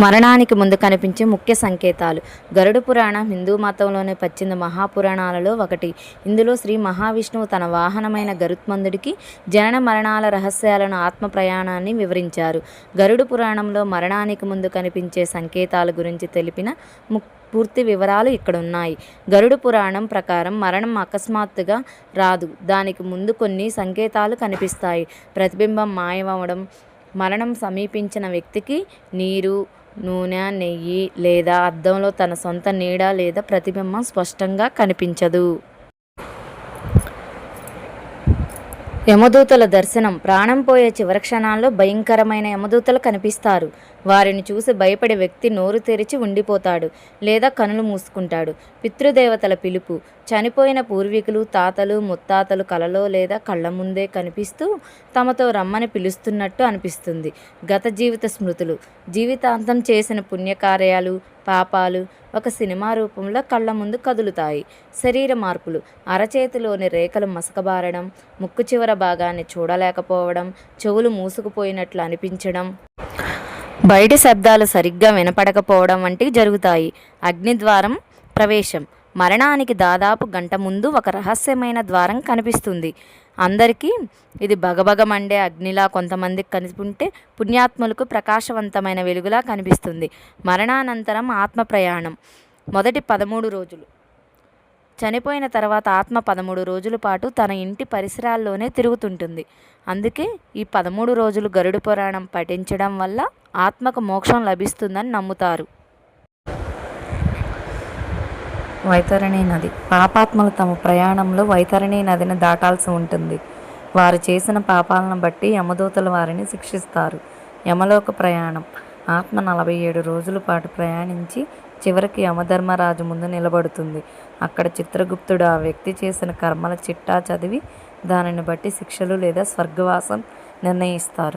మరణానికి ముందు కనిపించే ముఖ్య సంకేతాలు. గరుడ పురాణం హిందూ మతంలోని 18 మహాపురాణాలలో ఒకటి. ఇందులో శ్రీ మహావిష్ణువు తన వాహనమైన గరుత్మంతుడికి జనన మరణాల రహస్యాలను, ఆత్మ ప్రయాణాన్ని వివరించారు. గరుడ పురాణంలో మరణానికి ముందు కనిపించే సంకేతాల గురించి తెలిపిన పూర్తి వివరాలు ఇక్కడున్నాయి. గరుడ పురాణం ప్రకారం మరణం అకస్మాత్తుగా రాదు. దానికి ముందు కొన్ని సంకేతాలు కనిపిస్తాయి. ప్రతిబింబం మాయమవడం, మరణం సమీపించిన వ్యక్తికి నీరు, నూనె, నెయ్యి లేదా అద్దంలో తన సొంత నీడ లేదా ప్రతిబింబం స్పష్టంగా కనిపించదు. యమదూతల దర్శనం. ప్రాణం పోయే చివరి క్షణాల్లో భయంకరమైన యమదూతలు కనిపిస్తారు. వారిని చూసి భయపడే వ్యక్తి నోరు తెరిచి ఉండిపోతాడు లేదా కనులు మూసుకుంటాడు. పితృదేవతల పిలుపు. చనిపోయిన పూర్వీకులు, తాతలు, ముత్తాతలు కలలో లేదా కళ్ళ ముందే కనిపిస్తూ తమతో రమ్మని పిలుస్తున్నట్టు అనిపిస్తుంది. గత జీవిత స్మృతులు. జీవితాంతం చేసిన పుణ్యకార్యాలు, పాపాలు ఒక సినిమా రూపంలో కళ్ళ ముందు కదులుతాయి. శరీర మార్పులు. అరచేతిలోని రేఖలు మసకబారడం, ముక్కు చివర భాగాన్ని చూడలేకపోవడం, చెవులు మూసుకుపోయినట్లు అనిపించడం, బయటి శబ్దాలు సరిగ్గా వినపడకపోవడం వంటివి జరుగుతాయి. అగ్నిద్వారం ప్రవేశం. మరణానికి దాదాపు గంట ముందు ఒక రహస్యమైన ద్వారం కనిపిస్తుంది. అందరికీ ఇది బగబగ మండే అగ్నిలా, కొంతమందికి కనిపింటే పుణ్యాత్ములకు ప్రకాశవంతమైన వెలుగులా కనిపిస్తుంది. మరణానంతరం ఆత్మ ప్రయాణం. మొదటి 13 రోజులు. చనిపోయిన తర్వాత ఆత్మ 13 రోజుల పాటు తన ఇంటి పరిసరాల్లోనే తిరుగుతుంటుంది. అందుకే ఈ 13 రోజులు గరుడ పురాణం పఠించడం వల్ల ఆత్మకు మోక్షం లభిస్తుందని నమ్ముతారు. వైతరణి నది. పాపాత్మలు తమ ప్రయాణంలో వైతరణి నదిని దాటాల్సి ఉంటుంది. వారు చేసిన పాపాలను బట్టి యమదూతలు వారిని శిక్షిస్తారు. యమలోక ప్రయాణం. ఆత్మ 47 రోజుల పాటు ప్రయాణించి చివరికి యమధర్మరాజు ముందు నిలబడుతుంది. అక్కడ చిత్రగుప్తుడు ఆ వ్యక్తి చేసిన కర్మల చిట్టా చదివి దానిని బట్టి శిక్షలు లేదా స్వర్గవాసం నిర్ణయిస్తారు.